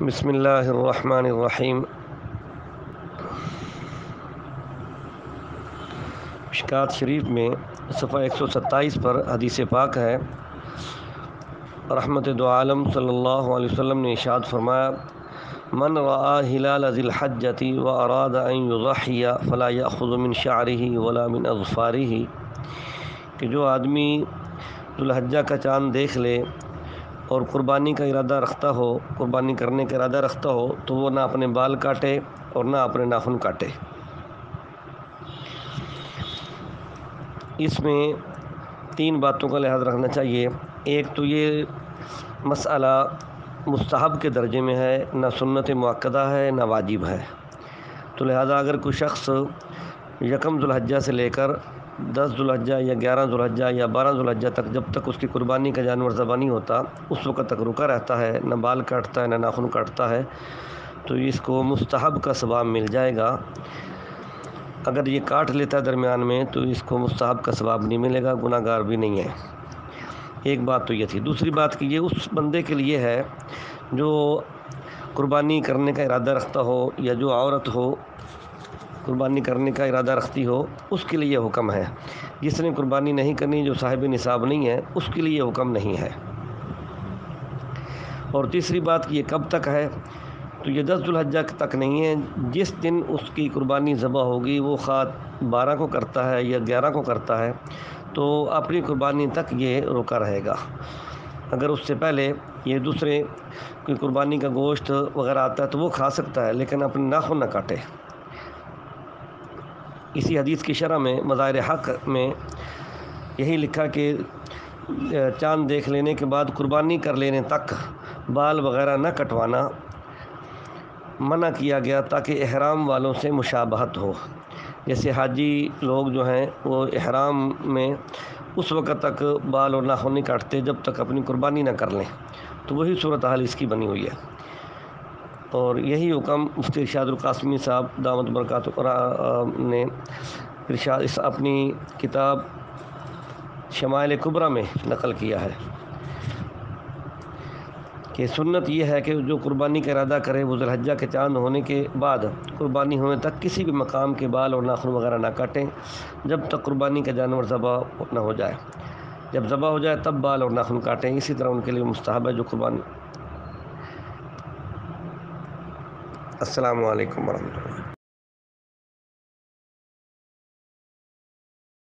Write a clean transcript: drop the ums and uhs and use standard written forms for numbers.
بسم اللہ الرحمن الرحیم۔ مشکوٰۃ شریف میں صفحہ 127 پر حدیث پاک ہے، رحمت دو عالم صلی اللہ علیہ وسلم نے ارشاد فرمایا: من رأى ہلال ذی الحجۃ واراد ان یضحی فلا یأخذ من شعرہ ولا من اظفارہ، کہ جو آدمی ذو الحجہ کا چاند دیکھ لے اور قربانی کا ارادہ رکھتا ہو، قربانی کرنے کا ارادہ رکھتا ہو، تو وہ نہ اپنے بال کاٹے اور نہ اپنے ناخن کاٹے۔ اس میں تین باتوں کا لحاظ رکھنا چاہیے۔ ایک تو یہ مسئلہ مستحب کے درجے میں ہے، نہ سنت مؤکدہ ہے نہ واجب ہے، تو لہذا اگر کوئی شخص یکم ذو الحجہ سے لے کر 10 ذو الحجہ یا 11 ذو الحجہ یا 12 ذو الحجہ تک، جب تک اس کی قربانی کا جانور ذبح نہیں ہوتا، اس وقت تک رکا رہتا ہے، نہ بال کاٹتا ہے نہ ناخن کاٹتا ہے، تو اس کو مستحب کا ثواب مل جائے گا۔ اگر یہ کاٹ لیتا ہے درمیان میں تو اس کو مستحب کا ثواب نہیں ملے گا، گناہ گار بھی نہیں ہے۔ ایک بات تو یہ تھی۔ دوسری بات کہ یہ اس بندے کے لیے ہے جو قربانی کرنے کا ارادہ رکھتا ہو، یا جو عورت ہو قربانی کرنے کا ارادہ رکھتی ہو، اس کے لیے حکم ہے۔ جس نے قربانی نہیں کرنی، جو صاحب نصاب نہیں ہے، اس کے لیے حکم نہیں ہے۔ اور تیسری بات کہ یہ کب تک ہے، تو یہ 10 ذو الحجہ تک نہیں ہے۔ جس دن اس کی قربانی ذبح ہوگی، وہ خواہ 12 کو کرتا ہے یا 11 کو کرتا ہے، تو اپنی قربانی تک یہ روکا رہے گا۔ اگر اس سے پہلے یہ دوسرے کوئی قربانی کا گوشت وغیرہ آتا ہے تو وہ کھا سکتا ہے، لیکن اپنے ناخن نہ کاٹے۔ اسی حدیث کی شرح میں مظاہر حق میں یہی لکھا کہ چاند دیکھ لینے کے بعد قربانی کر لینے تک بال وغیرہ نہ کٹوانا منع کیا گیا، تاکہ احرام والوں سے مشابہت ہو۔ جیسے حاجی لوگ جو ہیں وہ احرام میں اس وقت تک بال اور ناخن نہیں کاٹتے جب تک اپنی قربانی نہ کر لیں، تو وہی صورتحال اس کی بنی ہوئی ہے۔ اور یہی حکم مفتی ارشاد القاسمی صاحب دامت برکاتہ نے اس اپنی کتاب شمائل کبریٰ میں نقل کیا ہے کہ سنت یہ ہے کہ جو قربانی کا ارادہ کرے وہ ذو الحجہ کے چاند ہونے کے بعد قربانی ہونے تک کسی بھی مقام کے بال اور ناخن وغیرہ نہ کاٹیں، جب تک قربانی کا جانور ذبح نہ ہو جائے۔ جب ذبح ہو جائے تب بال اور ناخن کاٹیں۔ اسی طرح ان کے لیے مستحب ہے جو قربانی۔ السلام علیکم ورحمۃ اللہ۔